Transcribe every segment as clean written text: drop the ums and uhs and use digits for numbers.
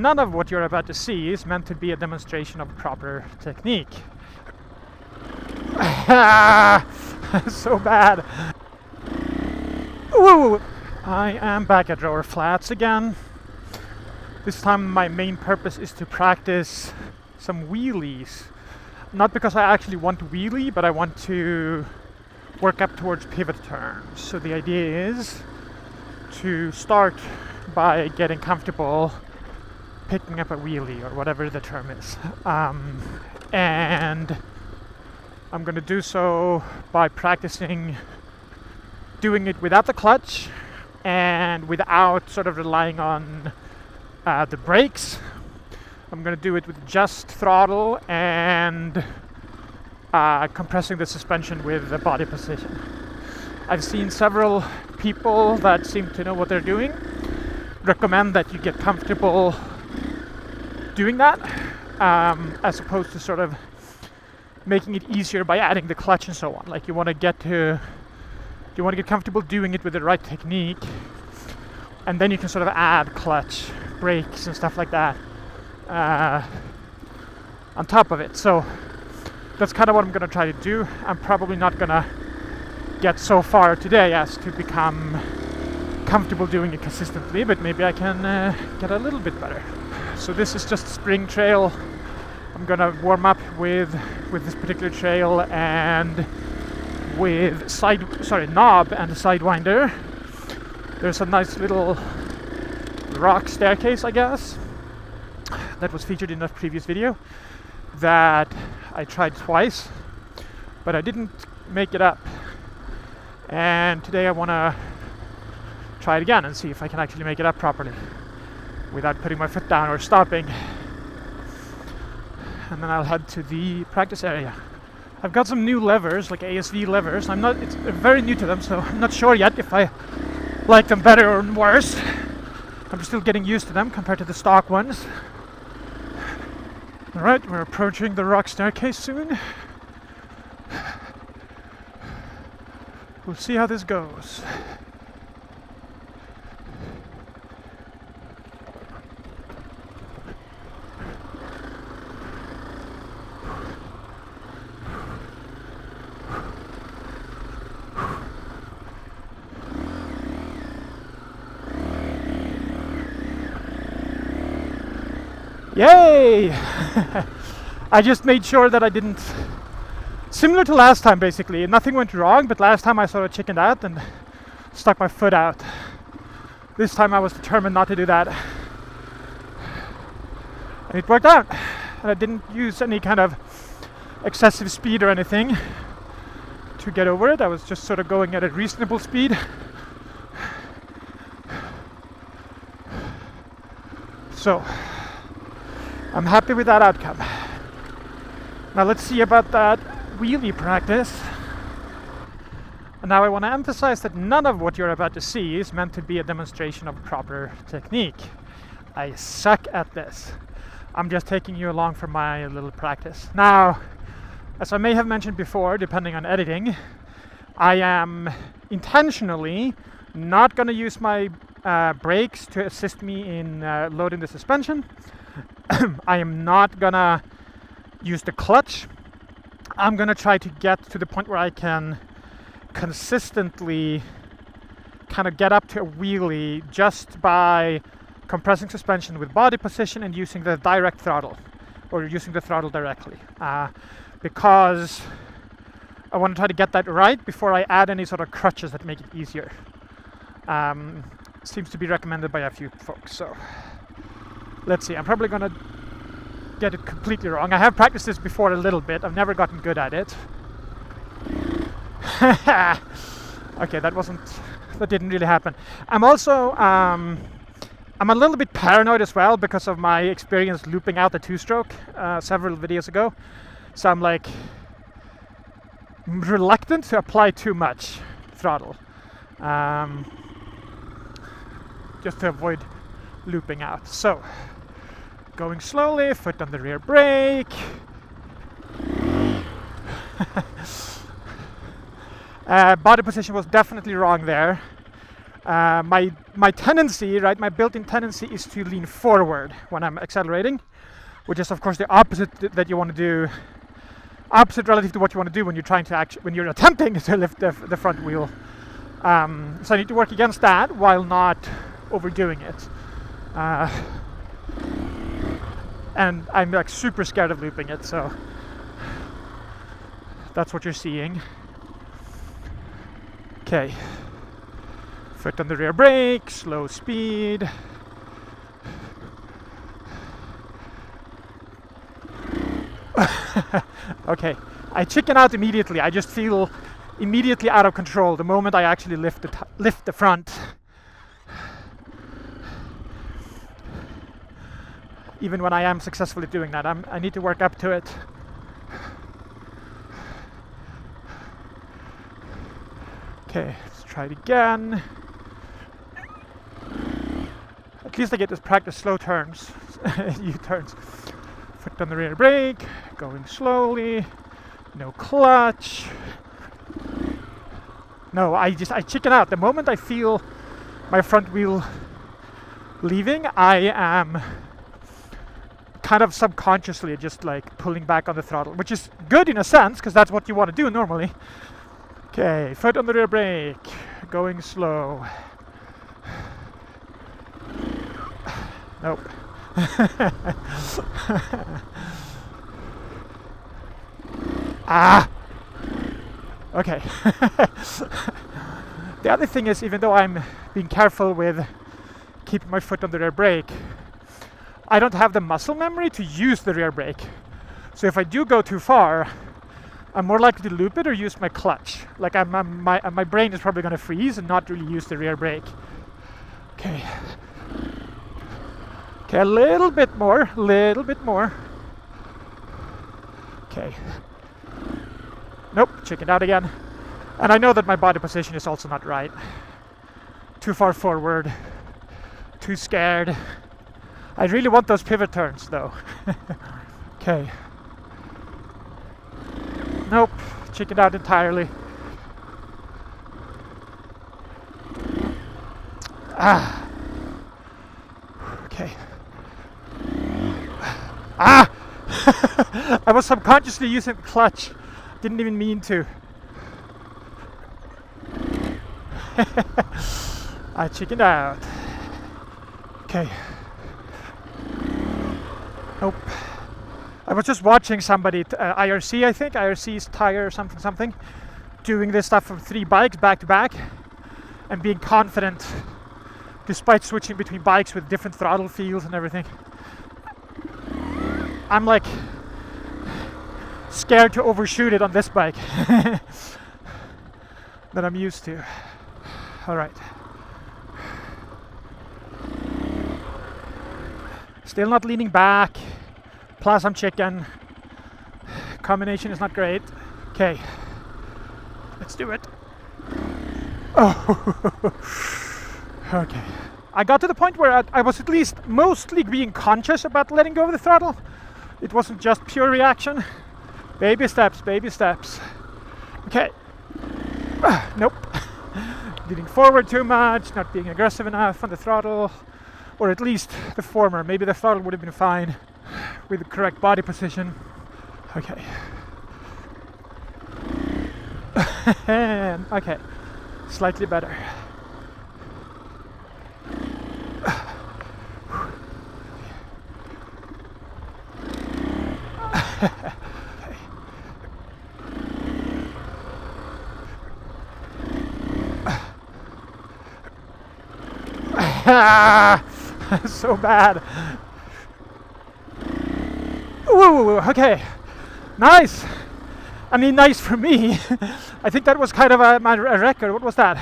none of what you're about to see is meant to be a demonstration of proper technique. So bad. Woo! I am back at Rowher Flats again. This time my main purpose is to practice some wheelies. Not because I actually want to wheelie, but I want to work up towards pivot turns. So the idea is to start by getting comfortable picking up a wheelie, or whatever the term is. And I'm going to do so by practicing doing it without the clutch and without sort of relying on the brakes. I'm going to do it with just throttle and compressing the suspension with the body position. I've seen several people that seem to know what they're doing recommend that you get comfortable doing that, as opposed to sort of making it easier by adding the clutch and so on. Like you want to get comfortable doing it with the right technique, and then you can sort of add clutch, brakes and stuff like that on top of it. So that's kind of what I'm going to try to do. I'm probably not going to get so far today as to become comfortable doing it consistently, but maybe I can get a little bit better. So this is just spring trail. I'm going to warm up with this particular trail and with knob and a sidewinder. There's a nice little rock staircase, I guess, that was featured in a previous video that I tried twice, but I didn't make it up. And today I want to try it again and see if I can actually make it up properly without putting my foot down or stopping. And then I'll head to the practice area. I've got some new levers, like ASV levers. It's very new to them, so I'm not sure yet if I like them better or worse. I'm still getting used to them compared to the stock ones. Alright, we're approaching the rock staircase soon. We'll see how this goes. Yay! I just made sure that I didn't... Similar to last time, basically. Nothing went wrong, but last time I sort of chickened out and stuck my foot out. This time I was determined not to do that. And it worked out. And I didn't use any kind of excessive speed or anything to get over it. I was just sort of going at a reasonable speed. So I'm happy with that outcome. Now let's see about that wheelie practice. And now I want to emphasize that none of what you're about to see is meant to be a demonstration of proper technique. I suck at this. I'm just taking you along for my little practice. Now, as I may have mentioned before, depending on editing, I am intentionally not going to use my brakes to assist me in loading the suspension. I am not gonna use the clutch. I'm gonna try to get to the point where I can consistently kind of get up to a wheelie just by compressing suspension with body position and using the direct throttle, or using the throttle directly, because I want to try to get that right before I add any sort of crutches that make it easier. Seems to be recommended by a few folks, so let's see. I'm probably going to get it completely wrong. I have practiced this before a little bit. I've never gotten good at it. Okay, that didn't really happen. I'm also, I'm a little bit paranoid as well because of my experience looping out the two-stroke several videos ago. So I'm like reluctant to apply too much throttle, just to avoid looping out. So going slowly, foot on the rear brake. Body position was definitely wrong there. My tendency, right, my built-in tendency is to lean forward when I'm accelerating, which is of course the opposite that you want to do, opposite relative to what you want to do when you're trying to when you're attempting to lift the front wheel. So I need to work against that while not overdoing it. And I'm like super scared of looping it, so that's what you're seeing. Okay. Foot on the rear brake, slow speed. Okay, I chicken out immediately. I just feel immediately out of control the moment I actually lift the front. Even when I am successfully doing that, I need to work up to it. Okay, let's try it again. At least I get to practice slow turns, U-turns. Foot on the rear brake, going slowly, no clutch. No, I chicken out. The moment I feel my front wheel leaving, I am kind of subconsciously just like pulling back on the throttle, which is good in a sense, because that's what you want to do normally. Okay, foot on the rear brake, going slow. Nope. Ah! Okay. The other thing is, even though I'm being careful with keeping my foot on the rear brake, I don't have the muscle memory to use the rear brake. So if I do go too far, I'm more likely to loop it or use my clutch. Like my brain is probably going to freeze and not really use the rear brake. Okay. Okay, a little bit more, Okay. Nope, chickened out again. And I know that my body position is also not right. Too far forward, too scared. I really want those pivot turns though. Okay. Nope, chickened out entirely. Ah. Okay. Ah! I was subconsciously using the clutch. Didn't even mean to. I chickened out. Okay. Nope. I was just watching somebody, IRC I think, IRC's tire something, doing this stuff from 3 bikes back to back and being confident despite switching between bikes with different throttle feels and everything. I'm like scared to overshoot it on this bike that I'm used to. All right. Still not leaning back. Plus I'm chicken. Combination is not great. Okay. Let's do it. Oh. Okay. I got to the point where I was at least mostly being conscious about letting go of the throttle. It wasn't just pure reaction. Baby steps, baby steps. Okay. Nope. Leaning forward too much, not being aggressive enough on the throttle. Or at least the former. Maybe the throttle would have been fine with the correct body position. Okay. Okay. Slightly better. So bad. Ooh, okay. Nice. I mean, nice for me. I think that was kind of a record. What was that?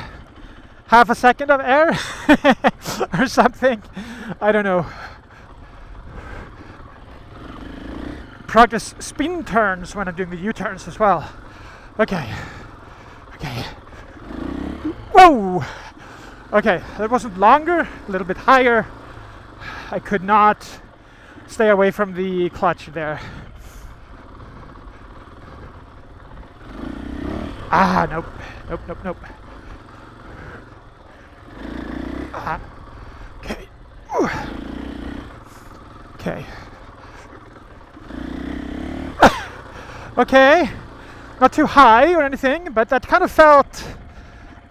Half a second of air? Or something. I don't know. Practice spin turns when I'm doing the U-turns as well. Okay. Okay. Whoa! Okay, that wasn't longer, a little bit higher. I could not stay away from the clutch there. Ah, nope. Nope, nope, nope. Okay. Okay. Okay. Not too high or anything, but that kind of felt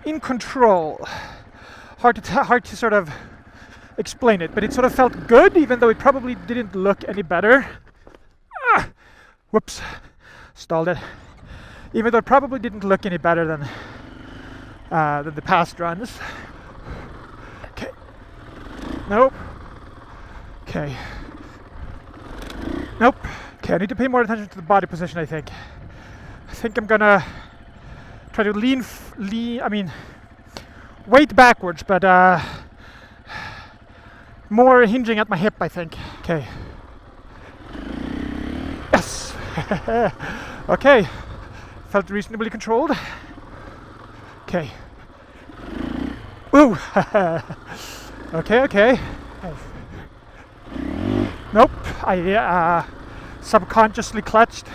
in control. Hard to sort of explain it, but it sort of felt good, even though it probably didn't look any better. Whoops, stalled it. Even though it probably didn't look any better than the past runs. Okay. Nope. Okay. Nope. Okay, I need to pay more attention to the body position, I think. I think I'm gonna try to weight backwards, but more hinging at my hip, I think. Okay. Yes! Okay. Felt reasonably controlled. Okay. Woo! Okay. Nope. I subconsciously clutched.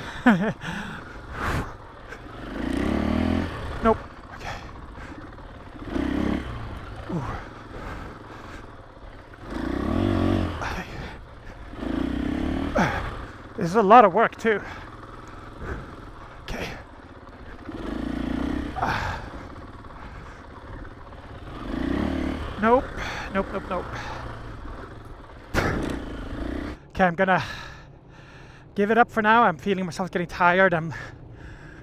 Nope. Okay. Ooh. This is a lot of work too. Okay. Nope. Okay, I'm gonna give it up for now. I'm feeling myself getting tired. I'm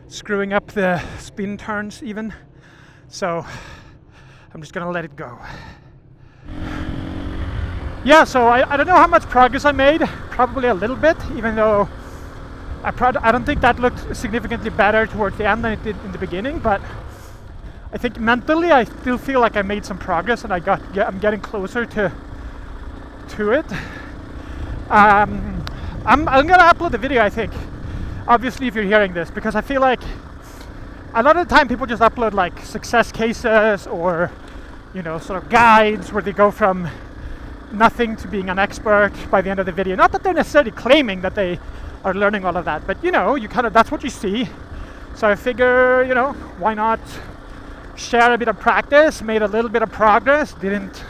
screwing up the spin turns even. So I'm just gonna let it go. Yeah, so I don't know how much progress I made. Probably a little bit, even though I don't think that looked significantly better towards the end than it did in the beginning, but I think mentally I still feel like I made some progress and I'm getting closer to it. I'm gonna upload the video, I think, obviously, if you're hearing this, because I feel like a lot of the time people just upload like success cases or, you know, sort of guides where they go from nothing to being an expert by the end of the video. Not that they're necessarily claiming that they are learning all of that, but you know, that's what you see. So I figure, you know, why not share a bit of practice, made a little bit of progress, didn't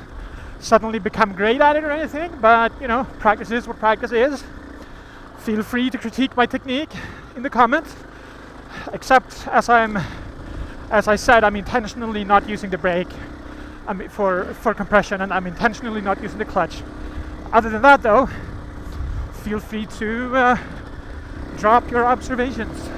suddenly become great at it or anything, but you know, practice is what practice is. Feel free to critique my technique in the comments, except as I said, I'm intentionally not using the brake for compression, and I'm intentionally not using the clutch. Other than that though, feel free to drop your observations.